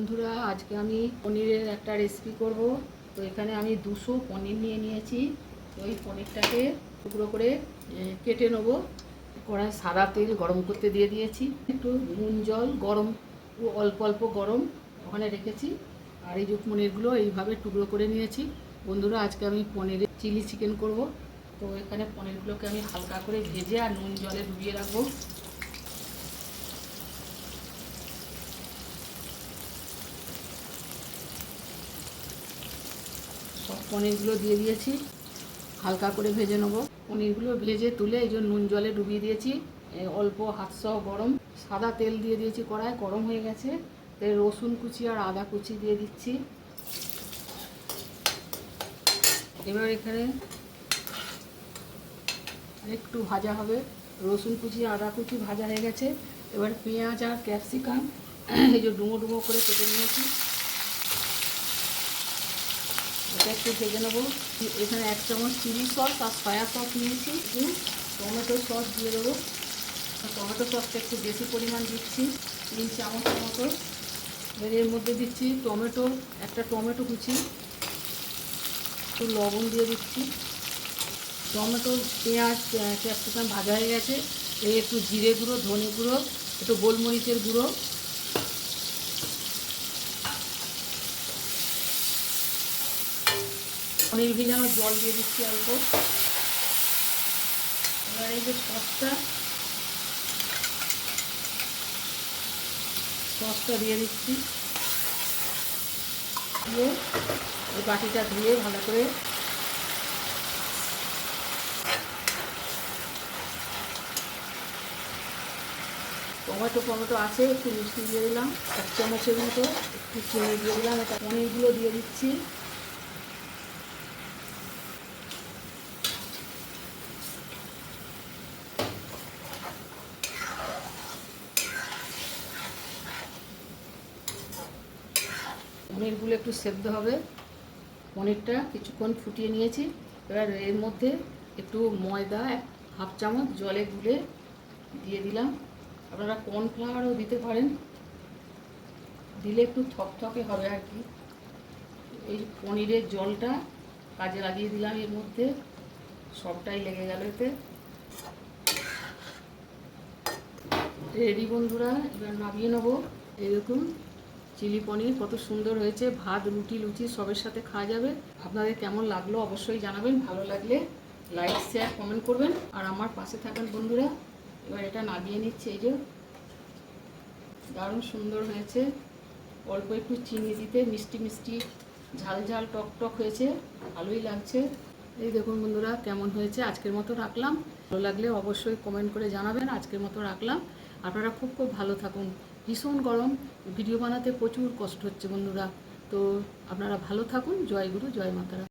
বন্ধুরা আজকে আমি পনিরের একটা রেসিপি করব। তো এখানে আমি 200 পনির নিয়ে নিয়েছি। তো এই পনিরটাকে টুকরো করে কেটে নেব। কড়ায় সাদা তেল গরম করতে দিয়ে দিয়েছি, একটু নুন জল গরম অল্প অল্প গরম ওখানে রেখেছি। আর এই যে পনিরগুলো এইভাবে টুকরো করে নিয়েছি। বন্ধুরা আজকে আমি পনিরের চিলি চিকেন করব। তো এখানে পনিরগুলোকে আমি হালকা করে ভেজে আর নুন জলে ডুবিয়ে রাখবো। সব পনিরগুলো দিয়ে দিয়েছি, হালকা করে ভেজে নেব। পনিরগুলো ভেজে তুলে এই যে নুন জলে ডুবিয়ে দিয়েছি, অল্প হাতসহ গরম সাদা তেল দিয়ে দিয়েছি। কড়াই গরম হয়ে গেছে। রসুন কুচি আর আদা কুচি দিয়ে দিচ্ছি। এবার এখানে একটু ভাজা হবে। রসুন কুচি আদা কুচি ভাজা হয়ে গেছে। এবার পেঁয়াজ আর ক্যাপসিকাম এই যে ডুমো ডুমো করে কেটে নিয়েছি, এটা একটু ভেজে নেবো। এখানে 1 চামচ চিলি সস আর সয়া সস নিয়েছি। টমেটো সস দিয়ে দেবো। টমেটো সসটা একটু বেশি পরিমাণ দিচ্ছি, 3 চামচ মতো। এবার এর মধ্যে দিচ্ছি টমেটো, একটা টমেটো কুচি, একটু লবণ দিয়ে দিচ্ছি। টমেটো পেঁয়াজ ক্যাপসিকাম ভাজা হয়ে গেছে। এই একটু জিরে গুঁড়ো, ধনে গুঁড়ো, একটু গোলমরিচের গুঁড়ো, পনির ভিজানোর জল দিয়ে দিচ্ছি অল্প। এবার এই যে সসটা দিয়ে দিচ্ছি, দিয়ে এই বাটিটা ধুয়ে ভালো করে টমেটো আছে, একটু মিষ্টি দিয়ে দিলাম, 1 চামচের মতো। একটু চিনি দিয়ে দিলাম। এটা পনিরগুলো দিয়ে দিচ্ছি। পনিরগুলো একটু সেদ্ধ হবে। পনিরটা কিছুক্ষণ ফুটিয়ে নিয়েছি। এবার এর মধ্যে একটু ময়দা 1/2 চামচ জলে গুলে দিয়ে দিলাম। আপনারা কর্নফ্লাওয়ারও দিতে পারেন, দিলে একটু থকথকে হবে আর কি। এই পনিরের জলটা কাজে লাগিয়ে দিলাম, এর মধ্যে সবটাই লেগে গেল এতে। রেডি বন্ধুরা, এবার নামিয়ে নেবো। এই দেখুন চিলি পনির কত সুন্দর হয়েছে। ভাত, রুটি, লুচি সবের সাথে খাওয়া যাবে। আপনাদের কেমন লাগলো অবশ্যই জানাবেন। ভালো লাগলে লাইক শেয়ার কমেন্ট করবেন আর আমার পাশে থাকেন বন্ধুরা। এবার এটা নামিয়ে নিচ্ছে। এই যে দারুণ সুন্দর হয়েছে। অল্প একটু চিনি দিতে মিষ্টি মিষ্টি ঝাল ঝাল টক টক হয়েছে, ভালোই লাগছে। এই দেখুন বন্ধুরা কেমন হয়েছে। আজকের মতো রাখলাম। ভালো লাগলে অবশ্যই কমেন্ট করে জানাবেন। আজকের মতো রাখলাম। আপনারা খুব খুব ভালো থাকুন। ভীষণ গরম, ভিডিও বানাতে প্রচুর কষ্ট হচ্ছে বন্ধুরা। তো আপনারা ভালো থাকুন। জয় গুরু, জয় মাতারা।